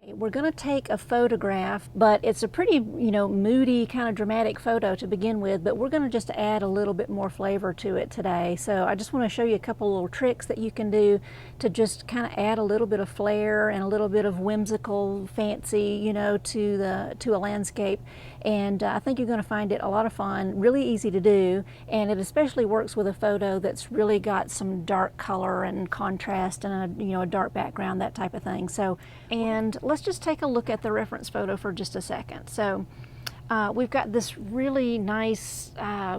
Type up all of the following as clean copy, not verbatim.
We're going to take a photograph, but it's a pretty, moody, kind of dramatic photo to begin with, but we're going to just add a little bit more flavor to it today. So I just want to show you a couple little tricks that you can do to just kind of add a little bit of flair and a little bit of whimsical, fancy, to a landscape. And I think you're going to find it a lot of fun, really easy to do, and it especially works with a photo that's really got some dark color and contrast and a dark background, that type of thing. So, and let's just take a look at the reference photo for just a second. So we've got this really nice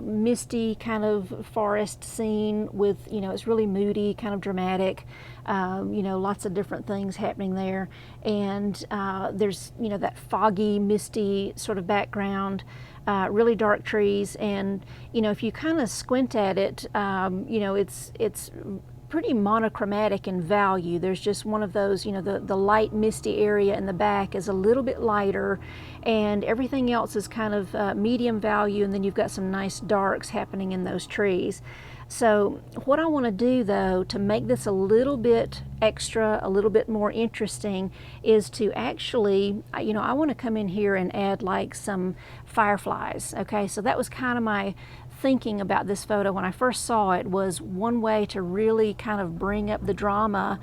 misty kind of forest scene with, it's really moody, kind of dramatic, lots of different things happening there. And there's, that foggy, misty sort of background, really dark trees. And, if you kind of squint at it, it's pretty monochromatic in value. There's just one of those, the light misty area in the back is a little bit lighter, and everything else is kind of medium value, and then you've got some nice darks happening in those trees. So what I want to do, though, to make this a little bit extra, a little bit more interesting, is to actually, I want to come in here and add like some fireflies. Okay, so that was kind of my thinking about this photo when I first saw it. Was one way to really kind of bring up the drama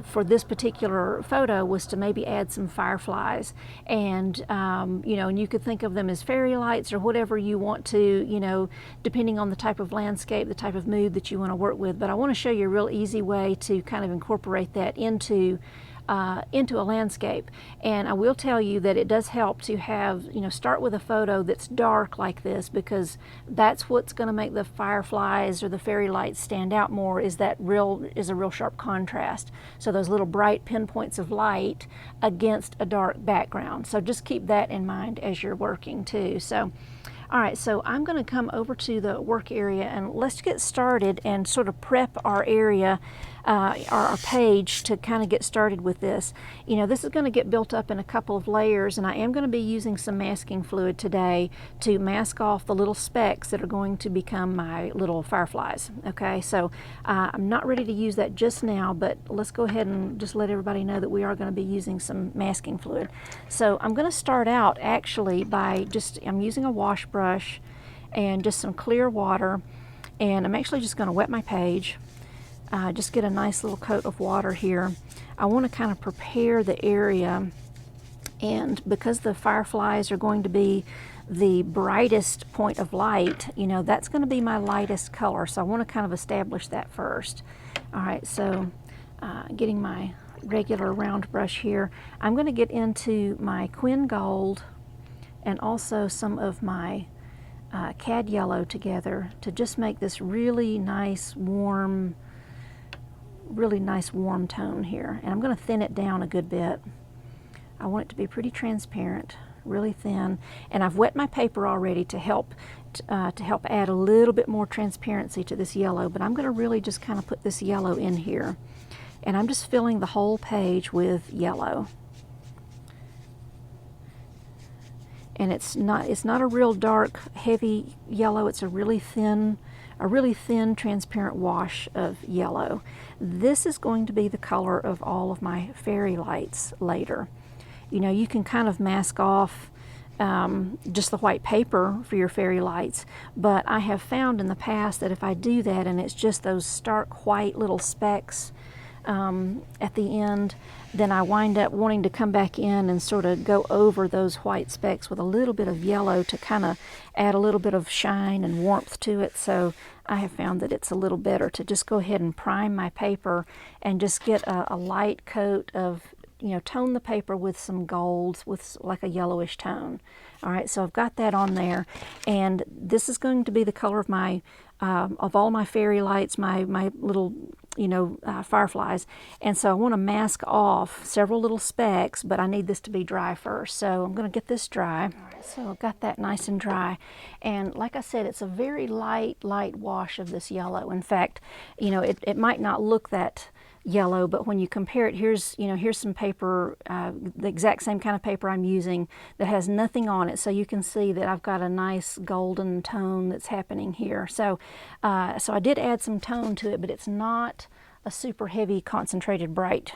for this particular photo was to maybe add some fireflies, and and you could think of them as fairy lights or whatever you want to, depending on the type of landscape, the type of mood that you want to work with. But I want to show you a real easy way to kind of incorporate that into a landscape. And I will tell you that it does help to have, start with a photo that's dark like this, because that's what's going to make the fireflies or the fairy lights stand out more, is a real sharp contrast. So those little bright pinpoints of light against a dark background. So just keep that in mind as you're working too. So all right, so I'm going to come over to the work area, and let's get started and sort of prep our area, our page, to kind of get started with this. This is going to get built up in a couple of layers, and I am going to be using some masking fluid today to mask off the little specks that are going to become my little fireflies. Okay, so I'm not ready to use that just now, but let's go ahead and just let everybody know that we are going to be using some masking fluid. So I'm going to start out actually by I'm using a wash brush and just some clear water, and I'm actually just going to wet my page, just get a nice little coat of water here. I want to kind of prepare the area, and because the fireflies are going to be the brightest point of light, that's going to be my lightest color, so I want to kind of establish that first. All right, so getting my regular round brush here, I'm going to get into my Quin Gold and also some of my Cad Yellow together to just make this really nice warm tone here. And I'm going to thin it down a good bit. I want it to be pretty transparent, really thin. And I've wet my paper already to help add a little bit more transparency to this yellow, but I'm going to really just kind of put this yellow in here. And I'm just filling the whole page with yellow. And it's not a real dark, heavy yellow. It's a really thin, transparent wash of yellow. This is going to be the color of all of my fairy lights later. You can kind of mask off just the white paper for your fairy lights, but I have found in the past that if I do that and it's just those stark white little specks at the end, then I wind up wanting to come back in and sort of go over those white specks with a little bit of yellow to kind of add a little bit of shine and warmth to it. So I have found that it's a little better to just go ahead and prime my paper and just get a light coat of, tone the paper with some golds with like a yellowish tone. All right, so I've got that on there, and this is going to be the color of my of all my fairy lights, my little fireflies. And so I want to mask off several little specks, but I need this to be dry first. So I'm going to get this dry. All right, so I've got that nice and dry. And like I said, it's a very light wash of this yellow. In fact, it might not look that yellow, but when you compare it, here's some paper, the exact same kind of paper I'm using that has nothing on it, so you can see that I've got a nice golden tone that's happening here. So I did add some tone to it, but it's not a super heavy concentrated bright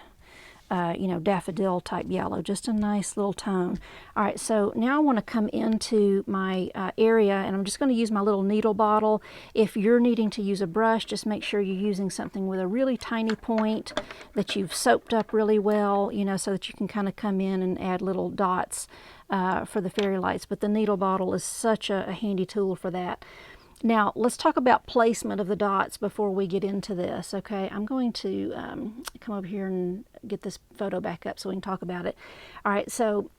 you know, daffodil type yellow, just a nice little tone. All right, so now I want to come into my area, and I'm just going to use my little needle bottle. If you're needing to use a brush, just make sure you're using something with a really tiny point that you've soaped up really well, you know, so that you can kind of come in and add little dots for the fairy lights. But the needle bottle is such a handy tool for that. Now, let's talk about placement of the dots before we get into this, okay? I'm going to come over here and get this photo back up so we can talk about it. All right, so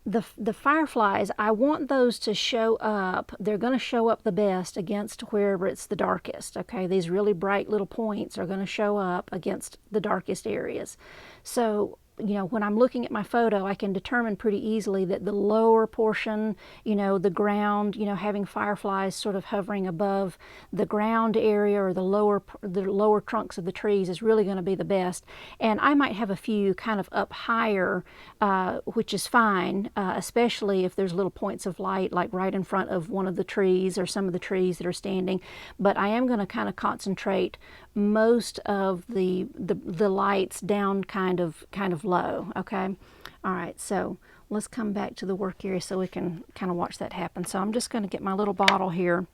the fireflies, I want those to show up. They're going to show up the best against wherever it's the darkest, okay? These really bright little points are going to show up against the darkest areas. So, you know, when I'm looking at my photo, I can determine pretty easily that the lower portion, you know, the ground, you know, having fireflies sort of hovering above the ground area or the lower trunks of the trees is really going to be the best. And I might have a few kind of up higher, which is fine, especially if there's little points of light, like right in front of one of the trees or some of the trees that are standing. But I am going to kind of concentrate most of the lights down kind of low, okay? All right, so let's come back to the work area so we can kind of watch that happen. So I'm just going to get my little bottle here.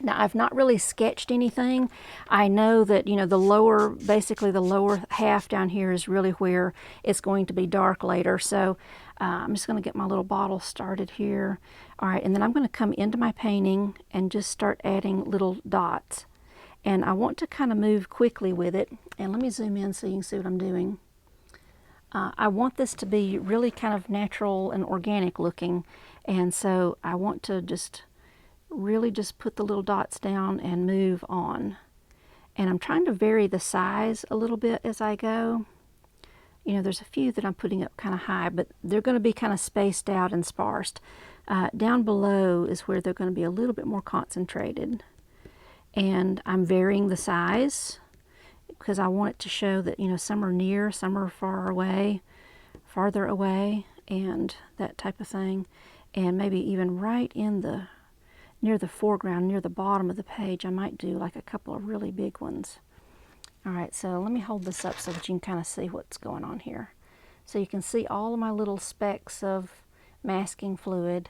Now, I've not really sketched anything. I know that, you know, basically the lower half down here is really where it's going to be dark later. So I'm just going to get my little bottle started here. All right, and then I'm going to come into my painting and just start adding little dots. And I want to kind of move quickly with it. And let me zoom in so you can see what I'm doing. I want this to be really kind of natural and organic looking. And so I want to just really just put the little dots down and move on. And I'm trying to vary the size a little bit as I go. You know, there's a few that I'm putting up kind of high, but they're going to be kind of spaced out and sparsed. Down below is where they're going to be a little bit more concentrated. And I'm varying the size because I want it to show that, you know, some are near, some are far away, farther away, and that type of thing. And maybe even right in near the foreground, near the bottom of the page, I might do like a couple of really big ones. All right, so let me hold this up so that you can kind of see what's going on here. So you can see all of my little specks of masking fluid,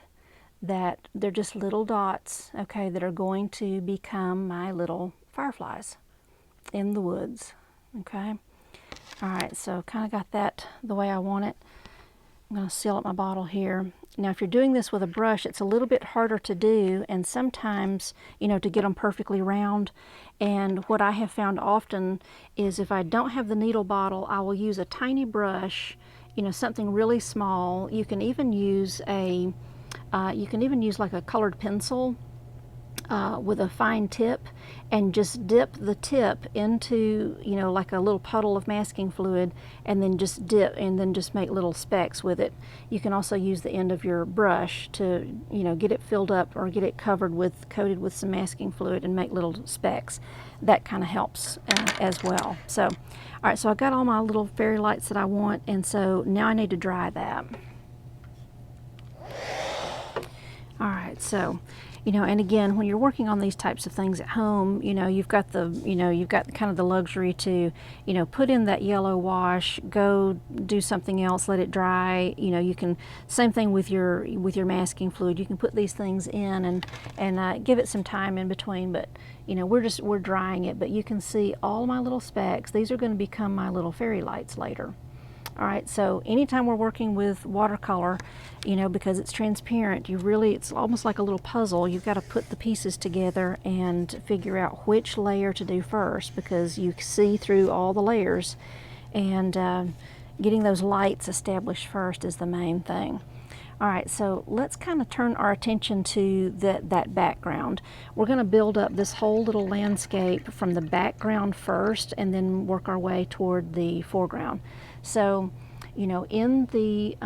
that they're just little dots, okay, that are going to become my little fireflies in the woods, okay? All right, so kind of got that the way I want it. I'm going to seal up my bottle here. Now, if you're doing this with a brush, it's a little bit harder to do, and sometimes, you know, to get them perfectly round. And what I have found often is if I don't have the needle bottle, I will use a tiny brush, you know, something really small. You can even use like a colored pencil with a fine tip, and just dip the tip into, you know, like a little puddle of masking fluid, and then just dip and then just make little specks with it. You can also use the end of your brush to, you know, get it filled up or get it coated with some masking fluid and make little specks. That kind of helps as well. So, all right, so I got all my little fairy lights that I want, and so now I need to dry that. All right, so, you know, and again, when you're working on these types of things at home, you know, you've got kind of the luxury to, you know, put in that yellow wash, go do something else, let it dry. You know, you can, same thing with your masking fluid. You can put these things in and give it some time in between. But, you know, we're drying it. But you can see all my little specks. These are going to become my little fairy lights later. All right, so anytime we're working with watercolor, you know, because it's transparent, it's almost like a little puzzle. You've got to put the pieces together and figure out which layer to do first, because you see through all the layers, and getting those lights established first is the main thing. All right, so let's kind of turn our attention to that background. We're going to build up this whole little landscape from the background first, and then work our way toward the foreground. So, you know, in the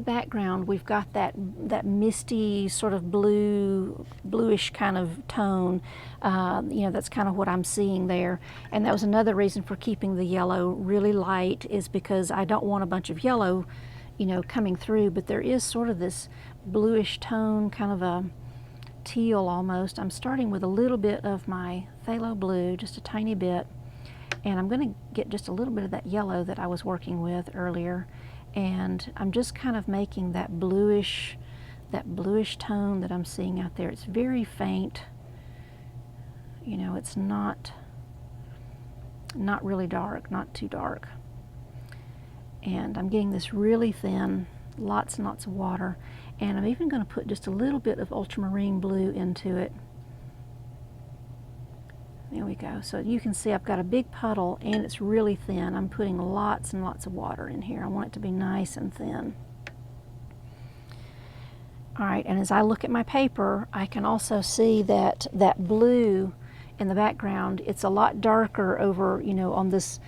background, we've got that misty sort of bluish kind of tone. You know, that's kind of what I'm seeing there. And that was another reason for keeping the yellow really light, is because I don't want a bunch of yellow, you know, coming through, but there is sort of this bluish tone, kind of a teal almost. I'm starting with a little bit of my phthalo blue, just a tiny bit, And I'm going to get just a little bit of that yellow that I was working with earlier, and I'm just kind of making that bluish tone that I'm seeing out there. It's very faint. You know, it's not really dark, not too dark. And I'm getting this really thin, lots and lots of water. And I'm even going to put just a little bit of ultramarine blue into it. There we go. So you can see I've got a big puddle and it's really thin. I'm putting lots and lots of water in here. I want it to be nice and thin. All right, and as I look at my paper, I can also see that that blue in the background, it's a lot darker over, you know, on this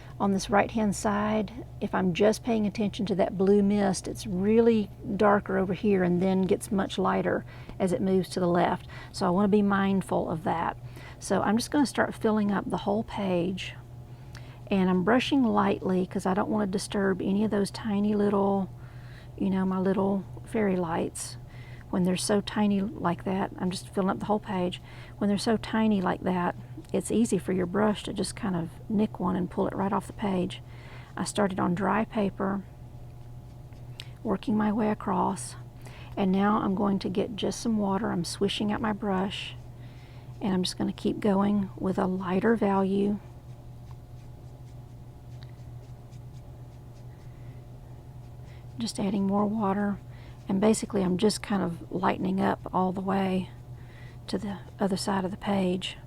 right-hand side. If I'm just paying attention to that blue mist, it's really darker over here and then gets much lighter as it moves to the left. So I want to be mindful of that. So I'm just going to start filling up the whole page, and I'm brushing lightly because I don't want to disturb any of those tiny little, you know, my little fairy lights. When they're so tiny like that, I'm just filling up the whole page. When they're so tiny like that, it's easy for your brush to just kind of nick one and pull it right off the page. I started on dry paper, working my way across, and now I'm going to get just some water. I'm swishing out my brush, and I'm just going to keep going with a lighter value. Just adding more water. And basically I'm just kind of lightening up all the way to the other side of the page.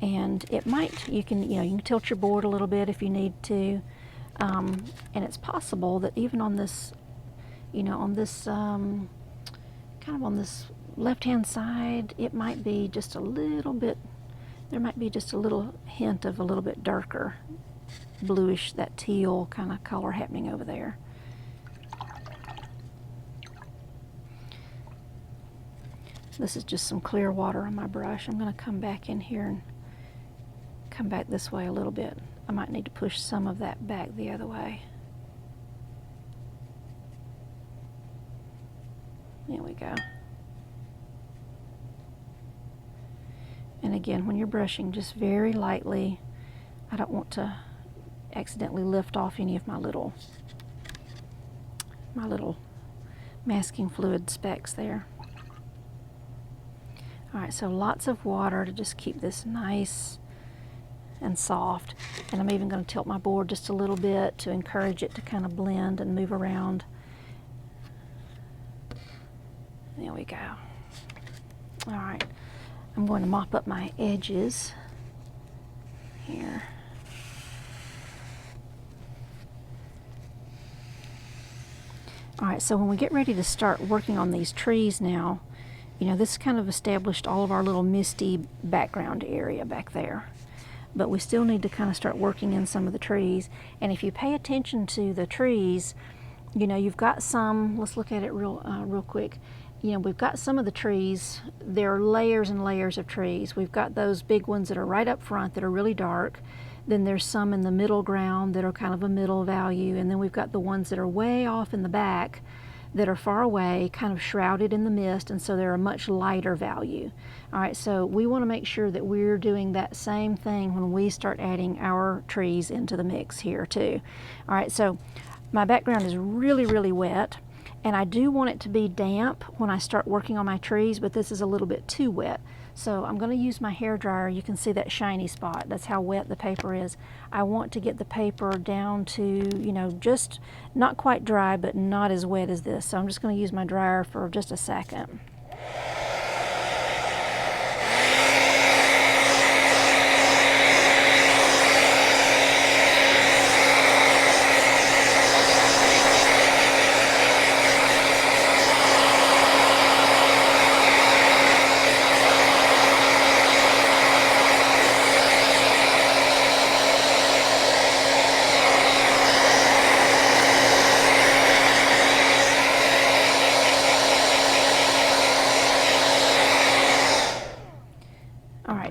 And it might, you can tilt your board a little bit if you need to. And it's possible that even on this, you know, on this, kind of on this left-hand side, it might be just a little bit, there might be just a little hint of a little bit darker bluish, that teal kind of color happening over there. This is just some clear water on my brush. I'm going to come back in here and come back this way a little bit. I might need to push some of that back the other way. There we go. And again, when you're brushing, just very lightly. I don't want to accidentally lift off any of my little masking fluid specks there. All right, so lots of water to just keep this nice and soft. And I'm even going to tilt my board just a little bit to encourage it to kind of blend and move around. There we go. All right, I'm going to mop up my edges here. All right, so when we get ready to start working on these trees now, you know, this kind of established all of our little misty background area back there. But we still need to kind of start working in some of the trees. And if you pay attention to the trees, you know, you've got some, let's look at it real quick. You know, we've got some of the trees, there are layers and layers of trees. We've got those big ones that are right up front that are really dark. Then there's some in the middle ground that are kind of a middle value. And then we've got the ones that are way off in the back that are far away, kind of shrouded in the mist, and so they're a much lighter value. All right, so we want to make sure that we're doing that same thing when we start adding our trees into the mix here too. All right, so my background is really, really wet, and I do want it to be damp when I start working on my trees, but this is a little bit too wet. So I'm going to use my hair dryer. You can see that shiny spot. That's how wet the paper is. I want to get the paper down to, you know, just not quite dry, but not as wet as this. So I'm just going to use my dryer for just a second.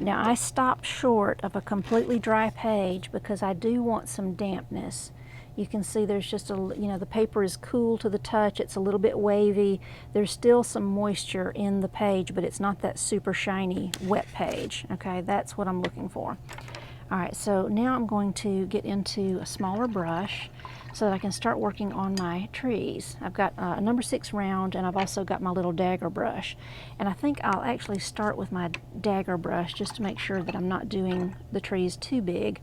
Now I stopped short of a completely dry page because I do want some dampness. You can see there's just a, you know, the paper is cool to the touch. It's a little bit wavy. There's still some moisture in the page, but it's not that super shiny, wet page. Okay, that's what I'm looking for. All right, so now I'm going to get into a smaller brush so that I can start working on my trees. I've got a number 6 round, and I've also got my little dagger brush. And I think I'll actually start with my dagger brush just to make sure that I'm not doing the trees too big.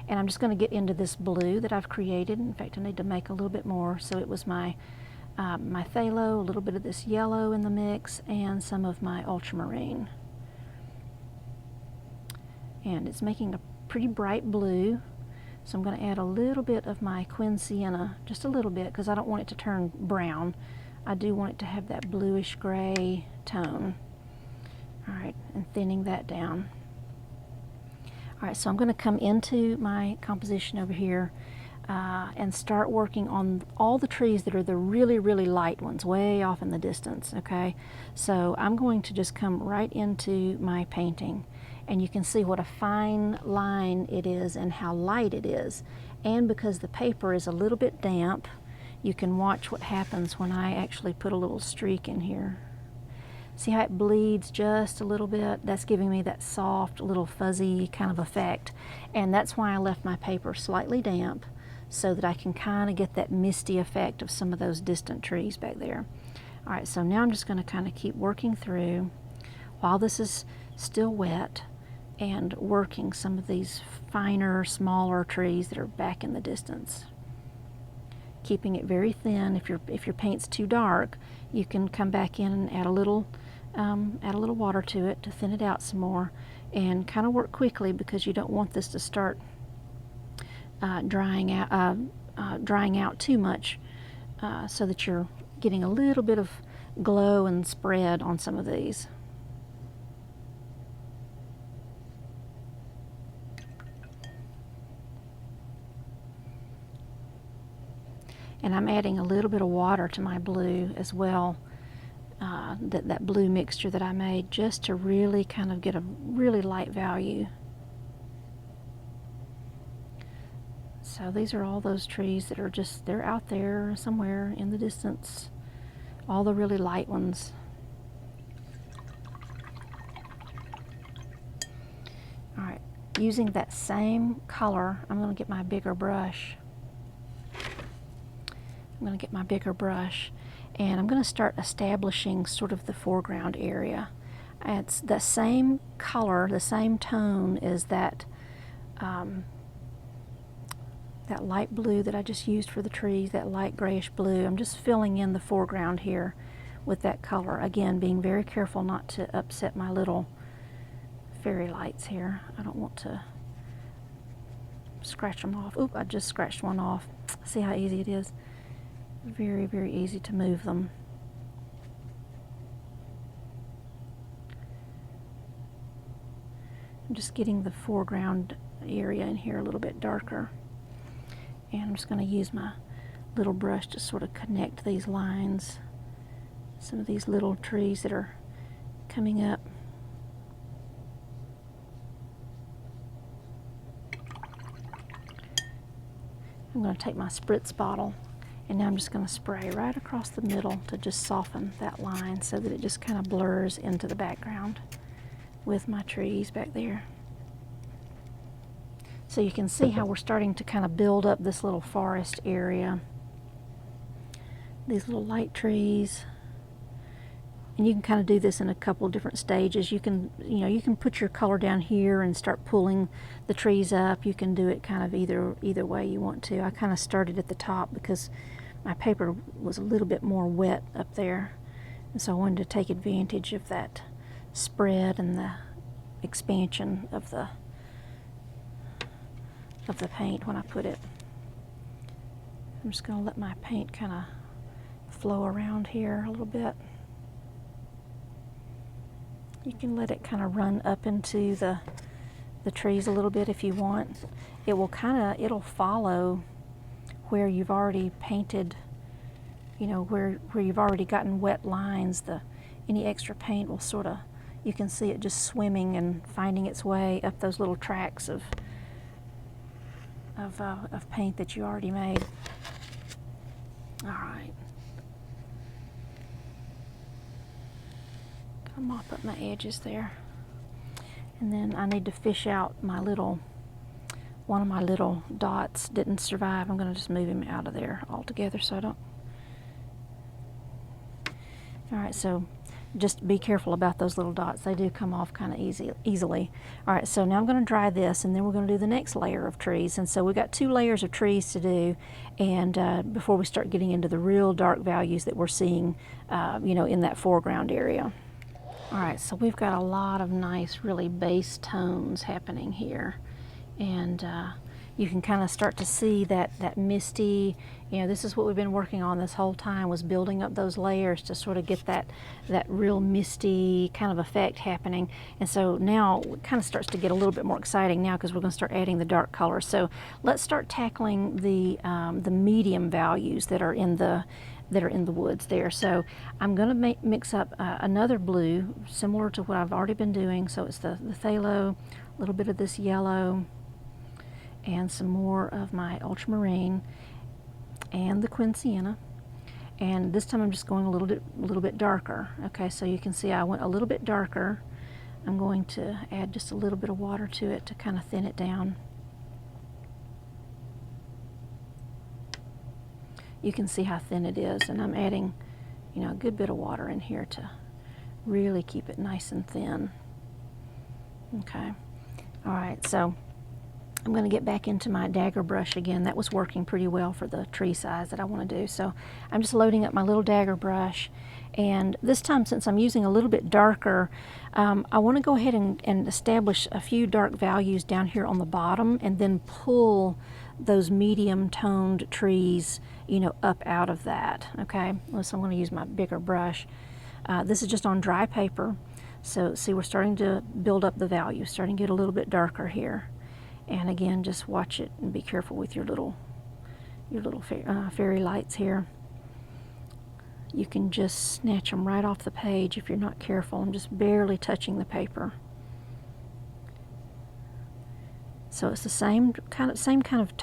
And I'm just going to get into this blue that I've created. In fact, I need to make a little bit more. So it was my my phthalo, a little bit of this yellow in the mix, and some of my ultramarine. And it's making a pretty bright blue, so I'm going to add a little bit of my Quin Sienna, just a little bit, because I don't want it to turn brown. I do want it to have that bluish gray tone. All right, and thinning that down. All right, so I'm going to come into my composition over here and start working on all the trees that are the really, really light ones, way off in the distance, okay? So I'm going to just come right into my painting, and you can see what a fine line it is and how light it is. And because the paper is a little bit damp, you can watch what happens when I actually put a little streak in here. See how it bleeds just a little bit? That's giving me that soft, little fuzzy kind of effect. And that's why I left my paper slightly damp, so that I can kind of get that misty effect of some of those distant trees back there. All right, so now I'm just going to kind of keep working through while this is still wet, and working some of these finer, smaller trees that are back in the distance. Keeping it very thin. If your paint's too dark, you can come back in and add a little water to it to thin it out some more, and kind of work quickly because you don't want this to start drying out too much, so that you're getting a little bit of glow and spread on some of these. And I'm adding a little bit of water to my blue as well, that blue mixture that I made, just to really kind of get a really light value. So these are all those trees that are just, they're out there somewhere in the distance, all the really light ones. All right, using that same color, I'm going to get my bigger brush. I'm going to get my bigger brush, and I'm going to start establishing sort of the foreground area. It's the same color, the same tone as that that light blue that I just used for the trees, that light grayish blue. I'm just filling in the foreground here with that color. Again, being very careful not to upset my little fairy lights here. I don't want to scratch them off. Oop, I just scratched one off. See how easy it is? Very, very easy to move them. I'm just getting the foreground area in here a little bit darker. And I'm just going to use my little brush to sort of connect these lines. Some of these little trees that are coming up. I'm going to take my spritz bottle, and now I'm just going to spray right across the middle to just soften that line so that it just kind of blurs into the background with my trees back there. So you can see how we're starting to kind of build up this little forest area. These little light trees. And you can kind of do this in a couple of different stages. You can put your color down here and start pulling the trees up. You can do it kind of either way you want to. I kind of started at the top because my paper was a little bit more wet up there. And so I wanted to take advantage of that spread and the expansion of the paint when I put it. I'm just going to let my paint kind of flow around here a little bit. You can let it kind of run up into the trees a little bit if you want. It'll follow where you've already painted, where you've already gotten wet lines. Any extra paint will sort of, you can see it just swimming and finding its way up those little tracks of paint that you already made. All right. Mop up my edges there, and then I need to fish out my little one of my little dots didn't survive. I'm going to just move him out of there altogether so I don't. All right, so just be careful about those little dots. They do come off kind of easily. All right, so now I'm going to dry this, and then we're going to do the next layer of trees. And so we've got 2 layers of trees to do, and before we start getting into the real dark values that we're seeing, you know, in that foreground area. All right, so we've got a lot of nice, really base tones happening here, and you can kind of start to see that misty, you know, this is what we've been working on this whole time, was building up those layers to sort of get that real misty kind of effect happening. And so now it kind of starts to get a little bit more exciting now, because we're going to start adding the dark color. So let's start tackling the medium values that are in the woods there. So I'm going to mix up another blue similar to what I've already been doing. So it's the phthalo, a little bit of this yellow, and some more of my ultramarine and the quinsienna. And this time I'm just going a little bit darker. Okay, so you can see I went a little bit darker. I'm going to add just a little bit of water to it to kind of thin it down. You can see how thin it is, and I'm adding, you know, a good bit of water in here to really keep it nice and thin. Okay, all right, so I'm going to get back into my dagger brush again. That was working pretty well for the tree size that I want to do. So I'm just loading up my little dagger brush, and this time, since I'm using a little bit darker, I want to go ahead and establish a few dark values down here on the bottom, and then pull those medium toned trees, you know, up out of that. Okay, so I'm going to use my bigger brush. This is just on dry paper. So see, we're starting to build up the value, starting to get a little bit darker here. And again, just watch it and be careful with your little fairy lights here. You can just snatch them right off the page if you're not careful. I'm just barely touching the paper. So it's the same kind of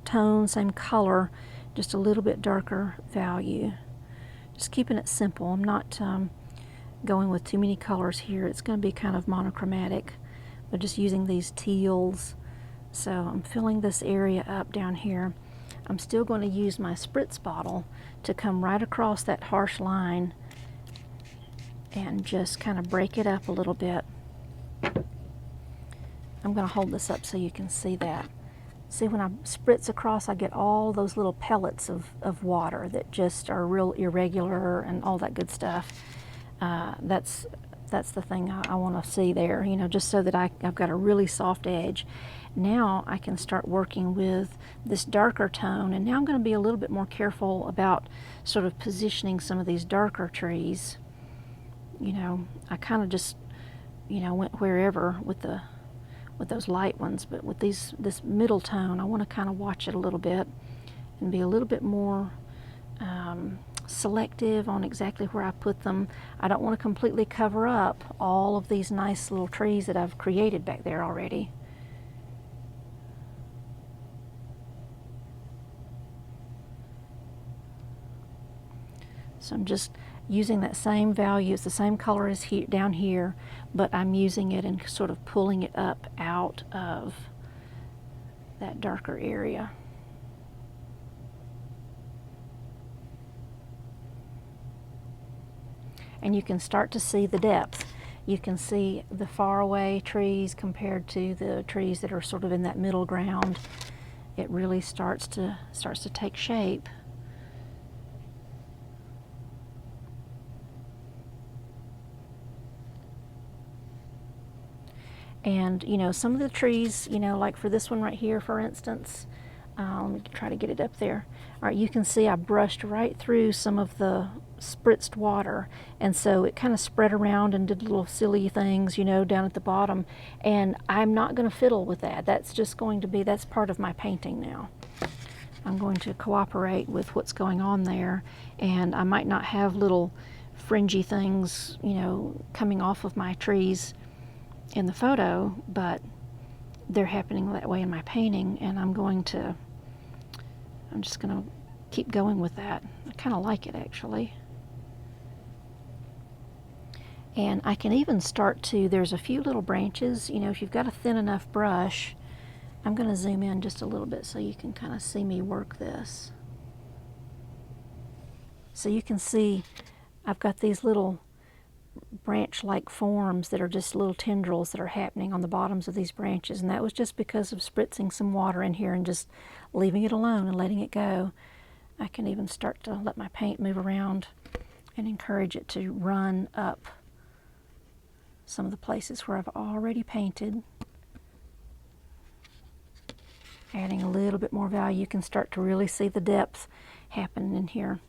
tone, same color, just a little bit darker value. Just keeping it simple. I'm not going with too many colors here. It's going to be kind of monochromatic, but just using these teals. So I'm filling this area up down here. I'm still going to use my spritz bottle to come right across that harsh line and just kind of break it up a little bit. I'm going to hold this up so you can see that. See, when I spritz across, I get all those little pellets of water that just are real irregular and all that good stuff. That's the thing I want to see there, you know, just so that I've got a really soft edge. Now I can start working with this darker tone, and now I'm going to be a little bit more careful about sort of positioning some of these darker trees. You know, I kind of just, you know, went wherever with those light ones, but with this middle tone, I want to kind of watch it a little bit and be a little bit more selective on exactly where I put them. I don't want to completely cover up all of these nice little trees that I've created back there already. So I'm just using that same value. It's the same color as down here, but I'm using it and sort of pulling it up out of that darker area. And you can start to see the depth. You can see the faraway trees compared to the trees that are sort of in that middle ground. It really starts to take shape. And, you know, some of the trees, you know, like for this one right here, for instance, let me try to get it up there. All right, you can see I brushed right through some of the spritzed water, and so it kind of spread around and did little silly things, you know, down at the bottom. And I'm not going to fiddle with that. That's just going to be, that's part of my painting now. I'm going to cooperate with what's going on there, and I might not have little fringy things, you know, coming off of my trees in the photo, but they're happening that way in my painting, and I'm just going to keep going with that. I kind of like it, actually. And I can even start to, there's a few little branches, you know, if you've got a thin enough brush, I'm going to zoom in just a little bit so you can kind of see me work this. So you can see I've got these little branch-like forms that are just little tendrils that are happening on the bottoms of these branches, and that was just because of spritzing some water in here and just leaving it alone and letting it go. I can even start to let my paint move around and encourage it to run up some of the places where I've already painted. Adding a little bit more value, you can start to really see the depth happening in here.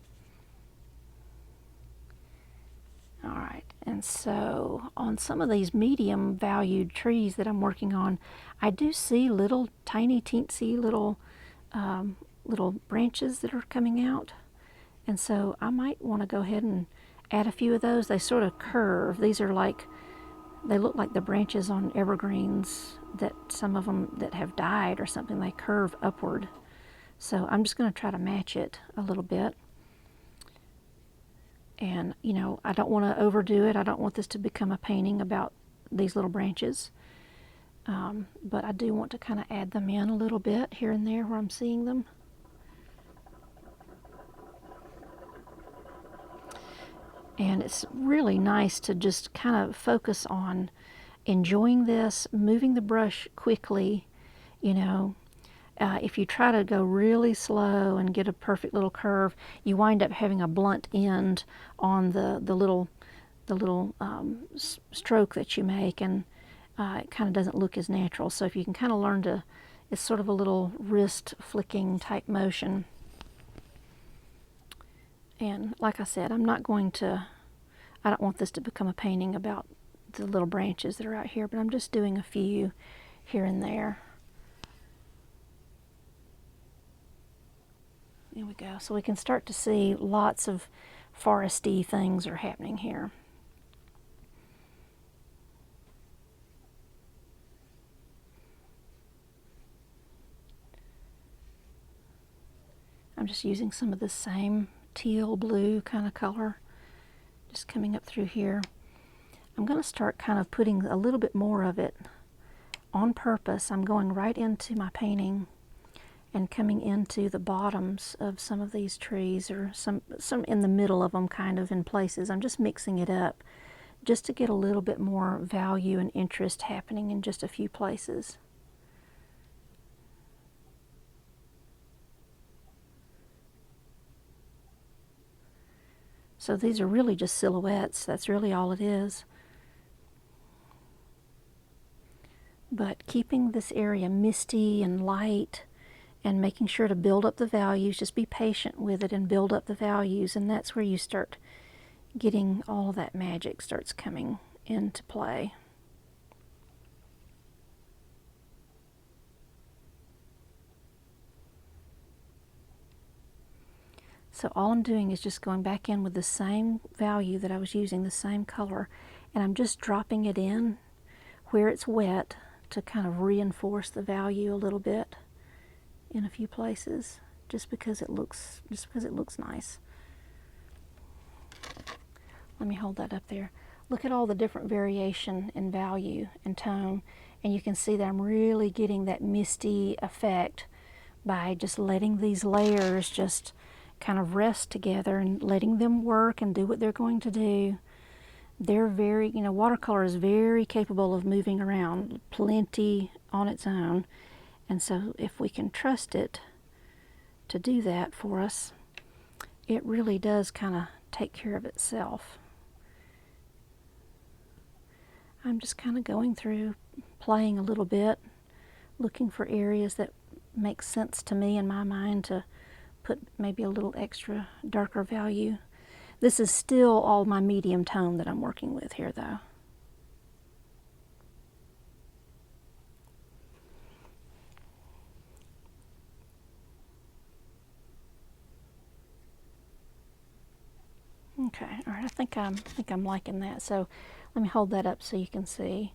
All right, and so on some of these medium valued trees that I'm working on, I do see little tiny teensy little little branches that are coming out, and so I might want to go ahead and add a few of those. They sort of curve. These are like, they look like the branches on evergreens, that some of them that have died or something, they curve upward. So I'm just going to try to match it a little bit. And, you know, I don't want to overdo it. I don't want this to become a painting about these little branches. But I do want to kind of add them in a little bit here and there where I'm seeing them. And it's really nice to just kind of focus on enjoying this, moving the brush quickly. You know, if you try to go really slow and get a perfect little curve, you wind up having a blunt end on the little stroke that you make, and it kind of doesn't look as natural. So if you can kind of learn to, it's sort of a little wrist flicking type motion. And like I said, I don't want this to become a painting about the little branches that are out here, but I'm just doing a few here and there. There we go. So we can start to see lots of foresty things are happening here. I'm just using some of the same teal blue kind of color, just coming up through here. I'm going to start kind of putting a little bit more of it on purpose. I'm going right into my painting and coming into the bottoms of some of these trees, or some in the middle of them, kind of in places. I'm just mixing it up just to get a little bit more value and interest happening in just a few places. So these are really just silhouettes. That's really all it is. But keeping this area misty and light and making sure to build up the values, just be patient with it and build up the values, and that's where you start getting all that magic starts coming into play. So all I'm doing is just going back in with the same value that I was using, the same color, and I'm just dropping it in where it's wet to kind of reinforce the value a little bit in a few places, just because it looks nice. Let me hold that up there. Look at all the different variation in value and tone, and you can see that I'm really getting that misty effect by just letting these layers just kind of rest together and letting them work and do what they're going to do. They're very, you know, watercolor is very capable of moving around plenty on its own, and so if we can trust it to do that for us, it really does kind of take care of itself. I'm just kind of going through, playing a little bit, looking for areas that make sense to me in my mind to put maybe a little extra darker value. This is still all my medium tone that I'm working with here, though. Okay, all right, I think I'm liking that. So let me hold that up so you can see,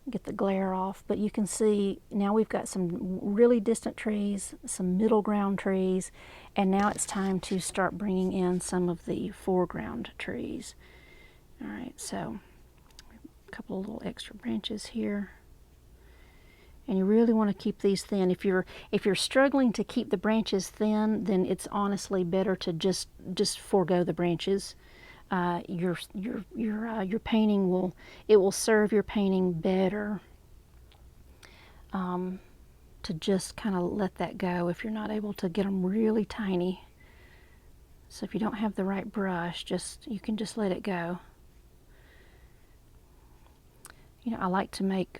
get the glare off. But you can see now we've got some really distant trees, some middle ground trees, and now it's time to start bringing in some of the foreground trees. All right, so a couple of little extra branches here, And you really want to keep these thin. If you're struggling to keep the branches thin, then it's honestly better to just forego the branches. Your painting will serve your painting better to just kind of let that go if you're not able to get them really tiny. So if you don't have the right brush, you can just let it go. You know, I like to make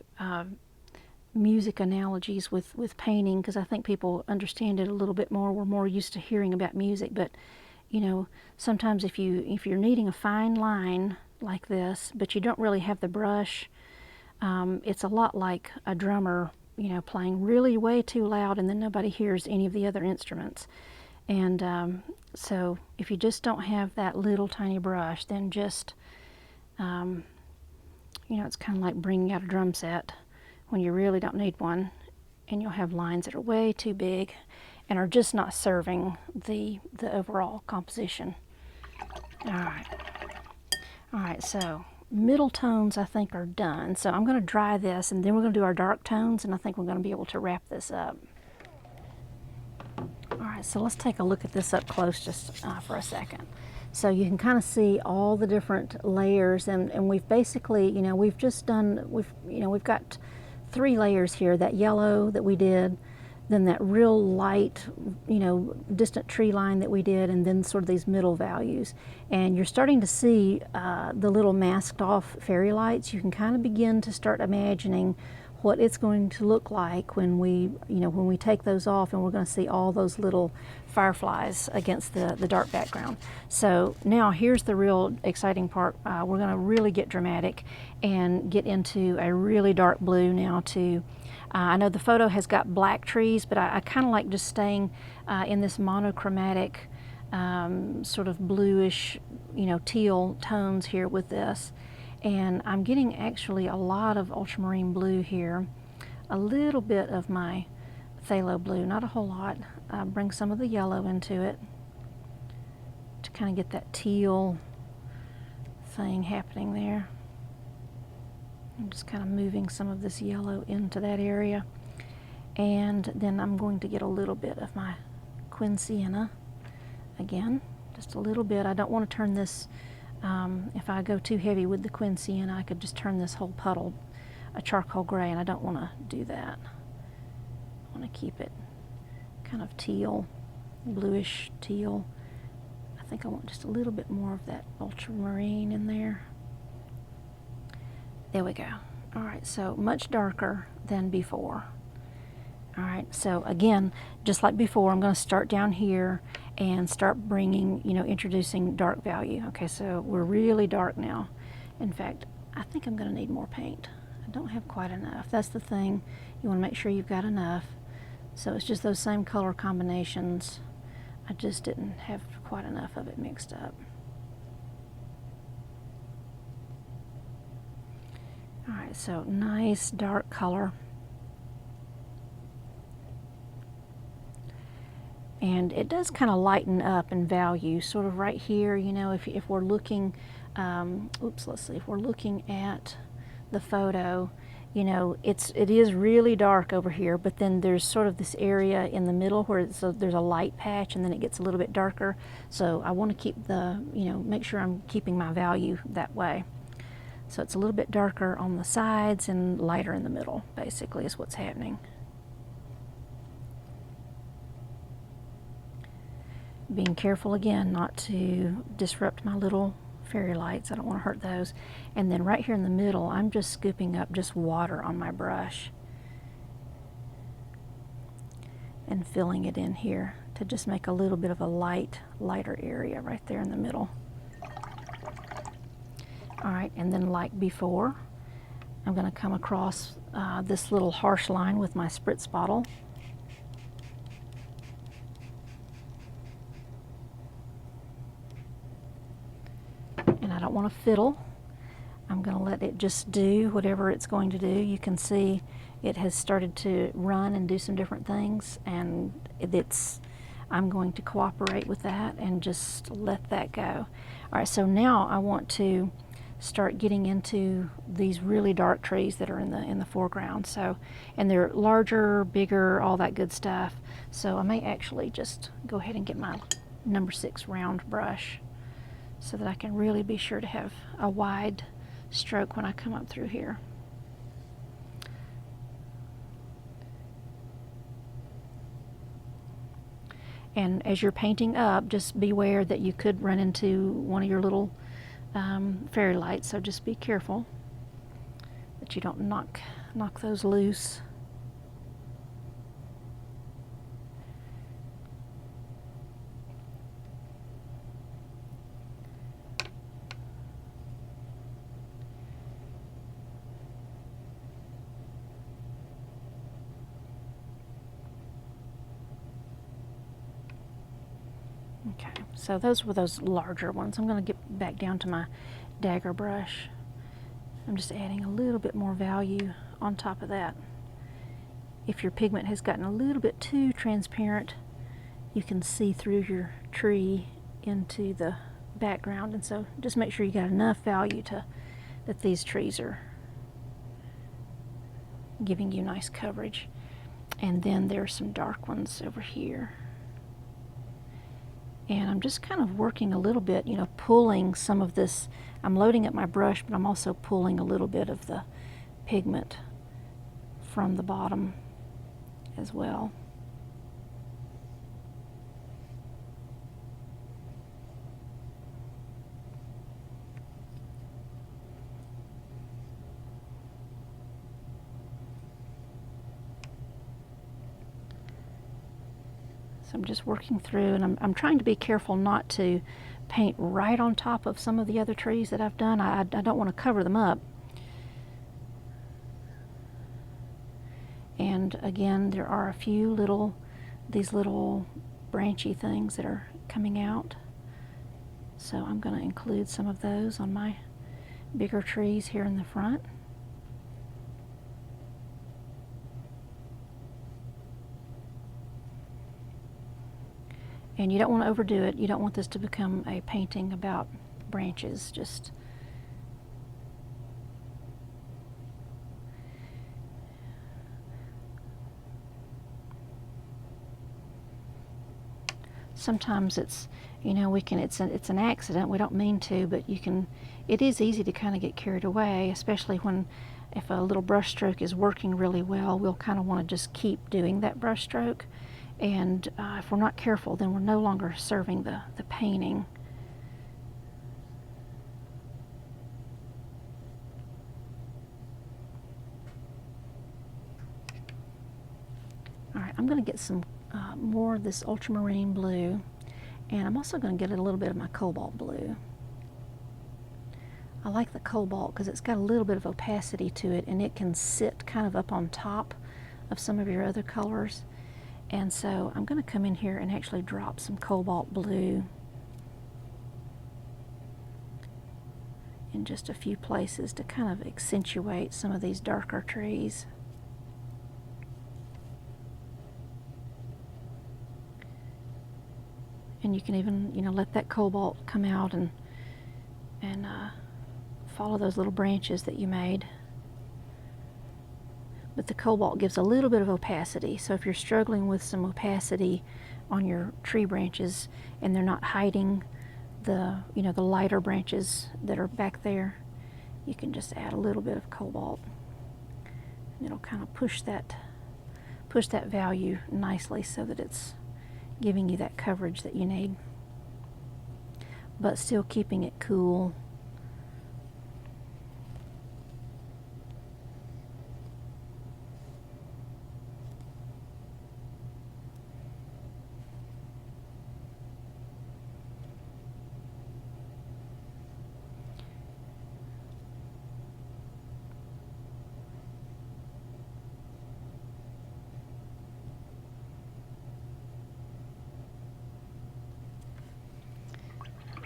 music analogies with painting because I think people understand it a little bit more. We're more used to hearing about music, but you know, sometimes if you're needing a fine line like this, but you don't really have the brush, it's a lot like a drummer, you know, playing really way too loud and then nobody hears any of the other instruments. And so if you just don't have that little tiny brush, then just, you know, it's kind of like bringing out a drum set when you really don't need one, and you'll have lines that are way too big and are just not serving the overall composition. All right, so middle tones I think are done. So I'm going to dry this and then we're going to do our dark tones, and I think we're going to be able to wrap this up. All right, so let's take a look at this up close just for a second. So you can kind of see all the different layers, and we've basically, you know, we've got 3 layers here. That yellow that we did, then that real light, you know, distant tree line that we did, and then sort of these middle values. And you're starting to see the little masked off fairy lights. You can kind of begin to start imagining what it's going to look like when we take those off, and we're going to see all those little fireflies against the dark background. So now here's the real exciting part. We're going to really get dramatic and get into a really dark blue now too. I know the photo has got black trees, but I kind of like just staying in this monochromatic sort of bluish, you know, teal tones here with this. And I'm getting actually a lot of ultramarine blue here, a little bit of my phthalo blue, not a whole lot. Bring some of the yellow into it to kind of get that teal thing happening there. I'm just kind of moving some of this yellow into that area. And then I'm going to get a little bit of my quinsiena again, just a little bit. I don't want to turn this, if I go too heavy with the quinsiena, I could just turn this whole puddle a charcoal gray, and I don't want to do that. I want to keep it kind of teal, bluish teal. I think I want just a little bit more of that ultramarine in there. There we go. All right, so much darker than before. All right, so again, just like before, I'm going to start down here and start bringing, you know, introducing dark value. Okay, so we're really dark now. In fact, I think I'm going to need more paint. I don't have quite enough. That's the thing. You want to make sure you've got enough. So it's just those same color combinations. I just didn't have quite enough of it mixed up. All right, so nice dark color. And it does kind of lighten up in value, sort of right here, you know, if we're looking, let's see, if we're looking at the photo, you know, it is really dark over here, but then there's sort of this area in the middle where there's a light patch, and then it gets a little bit darker. So I want to keep make sure I'm keeping my value that way. So it's a little bit darker on the sides and lighter in the middle, basically, is what's happening. Being careful again not to disrupt my little fairy lights. I don't want to hurt those. And then right here in the middle, I'm just scooping up just water on my brush and filling it in here to just make a little bit of a lighter area right there in the middle. All right, and then like before, I'm going to come across this little harsh line with my spritz bottle. And I don't want to fiddle. I'm going to let it just do whatever it's going to do. You can see it has started to run and do some different things, and I'm going to cooperate with that and just let that go. All right, so now I want to start getting into these really dark trees that are in the foreground. So, and they're larger, bigger, all that good stuff. So I may actually just go ahead and get my number 6 round brush so that I can really be sure to have a wide stroke when I come up through here. And as you're painting up, just beware that you could run into one of your little fairy lights, so just be careful that you don't knock those loose. Okay, so those were those larger ones. I'm going to get back down to my dagger brush. I'm just adding a little bit more value on top of that. If your pigment has gotten a little bit too transparent, you can see through your tree into the background, and so just make sure you got enough value that these trees are giving you nice coverage. And then there's some dark ones over here. And I'm just kind of working a little bit, you know, pulling some of this. I'm loading up my brush, but I'm also pulling a little bit of the pigment from the bottom as well. So I'm just working through, and I'm trying to be careful not to paint right on top of some of the other trees that I've done. I don't want to cover them up. And again, there are a few these little branchy things that are coming out. So I'm going to include some of those on my bigger trees here in the front. And you don't want to overdo it. You don't want this to become a painting about branches. Just sometimes it's, you know, it's an accident. We don't mean to, but it is easy to kind of get carried away, especially if a little brush stroke is working really well. We'll kind of want to just keep doing that brush stroke. And if we're not careful, then we're no longer serving the painting. All right, I'm going to get some more of this ultramarine blue, and I'm also going to get a little bit of my cobalt blue. I like the cobalt because it's got a little bit of opacity to it, and it can sit kind of up on top of some of your other colors. And so I'm going to come in here and actually drop some cobalt blue in just a few places to kind of accentuate some of these darker trees. And you can even, you know, let that cobalt come out and follow those little branches that you made. But the cobalt gives a little bit of opacity. So if you're struggling with some opacity on your tree branches and they're not hiding the, you know, the lighter branches that are back there, you can just add a little bit of cobalt, and it'll kind of push that value nicely so that it's giving you that coverage that you need, but still keeping it cool.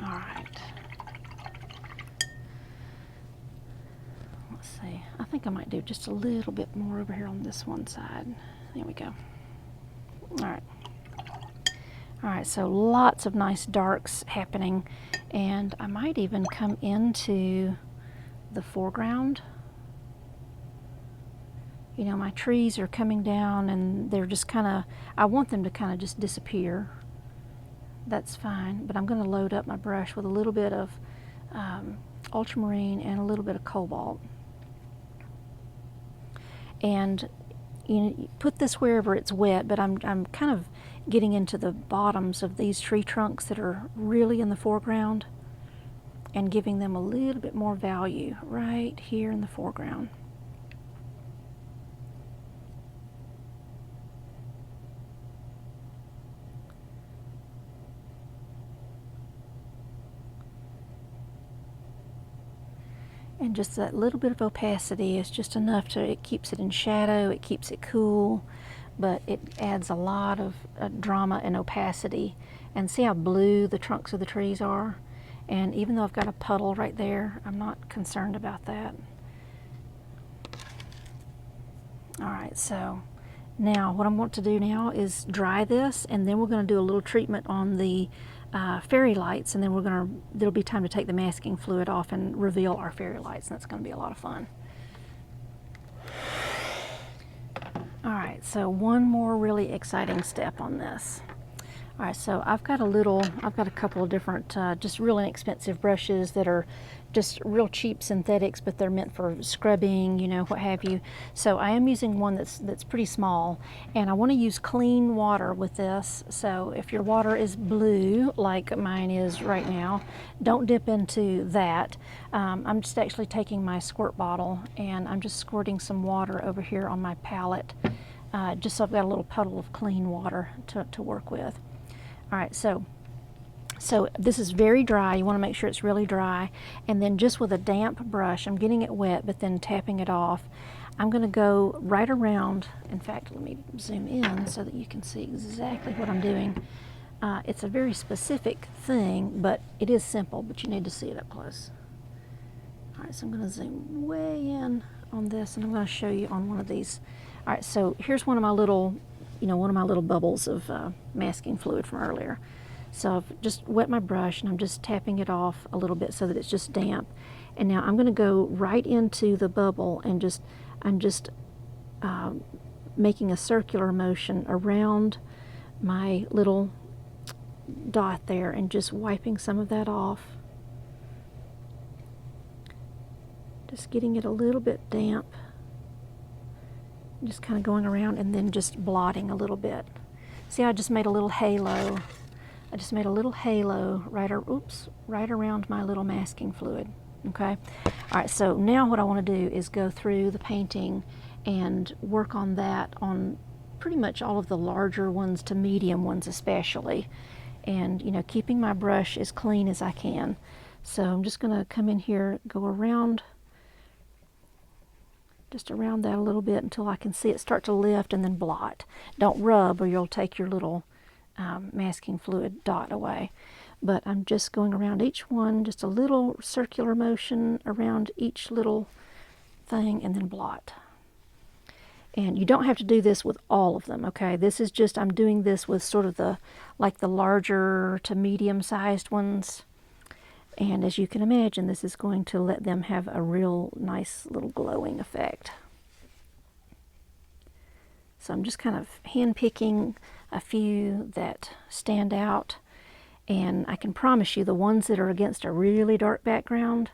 All right. Let's see. I think I might do just a little bit more over here on this one side. There we go. All right. All right, so lots of nice darks happening, and I might even come into the foreground. You know, my trees are coming down and they're just kind of, I want them to kind of just disappear. That's fine, but I'm going to load up my brush with a little bit of ultramarine and a little bit of cobalt. And you put this wherever it's wet, but I'm kind of getting into the bottoms of these tree trunks that are really in the foreground and giving them a little bit more value right here in the foreground. And just that little bit of opacity is just enough to, it keeps it in shadow, it keeps it cool, but it adds a lot of drama and opacity. And see how blue the trunks of the trees are? And even though I've got a puddle right there, I'm not concerned about that. All right, so now what I want to do now is dry this, and then we're going to do a little treatment on the fairy lights, and then there'll be time to take the masking fluid off and reveal our fairy lights, and that's going to be a lot of fun. All right, so one more really exciting step on this. All right, so I've got a couple of different just real inexpensive brushes that are just real cheap synthetics, but they're meant for scrubbing, you know, what have you. So I am using one that's pretty small, and I want to use clean water with this. So if your water is blue, like mine is right now, don't dip into that. I'm just actually taking my squirt bottle, and I'm just squirting some water over here on my palette, just so I've got a little puddle of clean water to work with. All right, so this is very dry. You want to make sure it's really dry. And then just with a damp brush, I'm getting it wet, but then tapping it off. I'm going to go right around. In fact, let me zoom in so that you can see exactly what I'm doing. It's a very specific thing, but it is simple, but you need to see it up close. All right, so I'm going to zoom way in on this, and I'm going to show you on one of these. All right, so here's one of my little bubbles of masking fluid from earlier. So I've just wet my brush, and I'm just tapping it off a little bit so that it's just damp. And now I'm going to go right into the bubble, and I'm just making a circular motion around my little dot there, and just wiping some of that off. Just getting it a little bit damp. Just kind of going around and then just blotting a little bit. See, I just made a little halo. I just made a little halo right around my little masking fluid. Okay. All right. So now what I want to do is go through the painting and work on that on pretty much all of the larger ones to medium ones especially, and you know, keeping my brush as clean as I can. So I'm just going to come in here, go around. Just around that a little bit until I can see it start to lift, and then blot. Don't rub or you'll take your little masking fluid dot away. But I'm just going around each one, just a little circular motion around each little thing, and then blot. And you don't have to do this with all of them, okay? This is just, I'm doing this with sort of the larger to medium sized ones. And as you can imagine, this is going to let them have a real nice little glowing effect. So I'm just kind of hand-picking a few that stand out. And I can promise you the ones that are against a really dark background,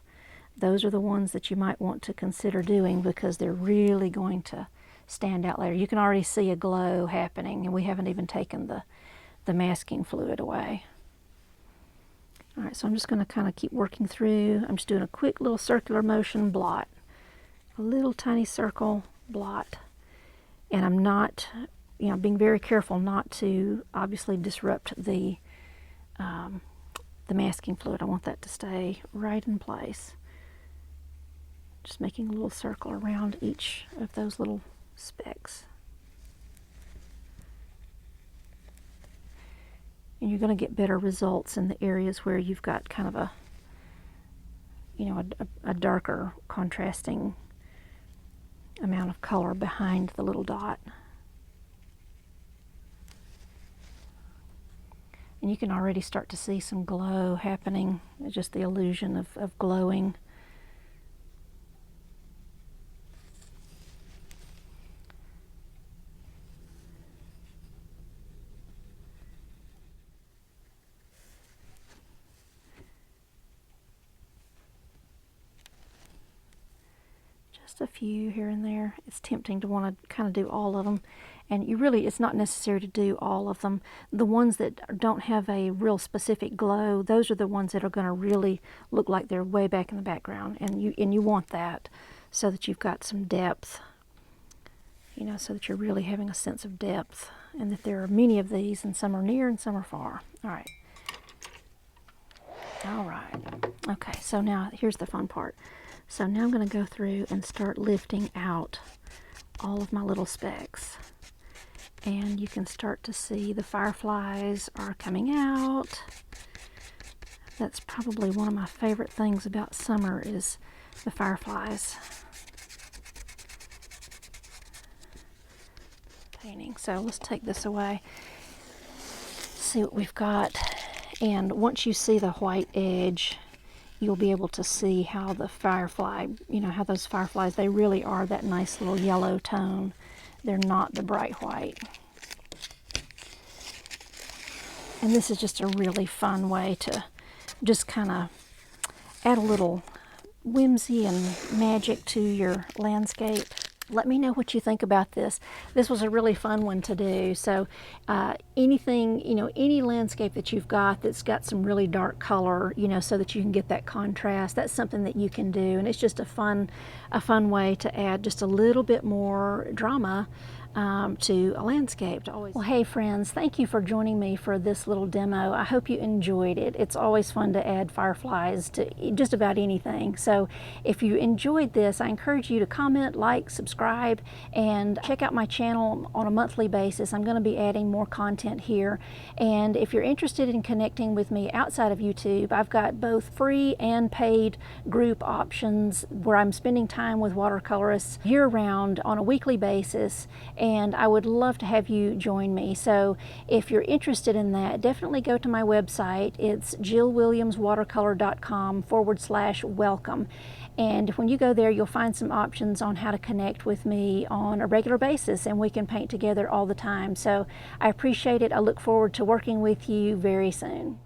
those are the ones that you might want to consider doing, because they're really going to stand out later. You can already see a glow happening, and we haven't even taken the masking fluid away. All right, so I'm just going to kind of keep working through. I'm just doing a quick little circular motion, blot. A little tiny circle, blot. And I'm not, you know, being very careful not to obviously disrupt the masking fluid. I want that to stay right in place. Just making a little circle around each of those little specks. And you're going to get better results in the areas where you've got kind of a, you know, a darker contrasting amount of color behind the little dot. And you can already start to see some glow happening, just the illusion of glowing. Just a few here and there. It's tempting to want to kind of do all of them, and it's not necessary to do all of them. The ones that don't have a real specific glow, those are the ones that are going to really look like they're way back in the background, and you want that so that you've got some depth, so that you're really having a sense of depth, and that there are many of these, and some are near and some are far. All right. All right. Okay, so now here's the fun part. So now I'm going to go through and start lifting out all of my little specks. And you can start to see the fireflies are coming out. That's probably one of my favorite things about summer is the fireflies. Painting. So let's take this away. See what we've got. And once you see the white edge, you'll be able to see how the firefly, how those fireflies, they really are that nice little yellow tone. They're not the bright white. And this is just a really fun way to just kind of add a little whimsy and magic to your landscape. Let me know what you think about this. This was a really fun one to do. So anything, any landscape that you've got that's got some really dark color, so that you can get that contrast, that's something that you can do. And it's just a fun way to add just a little bit more drama to a landscape. Well, hey friends, thank you for joining me for this little demo. I hope you enjoyed it. It's always fun to add fireflies to just about anything. So if you enjoyed this, I encourage you to comment, like, subscribe, and check out my channel on a monthly basis. I'm going to be adding more content here. And if you're interested in connecting with me outside of YouTube, I've got both free and paid group options where I'm spending time with watercolorists year-round on a weekly basis. And I would love to have you join me. So if you're interested in that, definitely go to my website. It's jillwilliamswatercolor.com/welcome. And when you go there, you'll find some options on how to connect with me on a regular basis, and we can paint together all the time. So I appreciate it. I look forward to working with you very soon.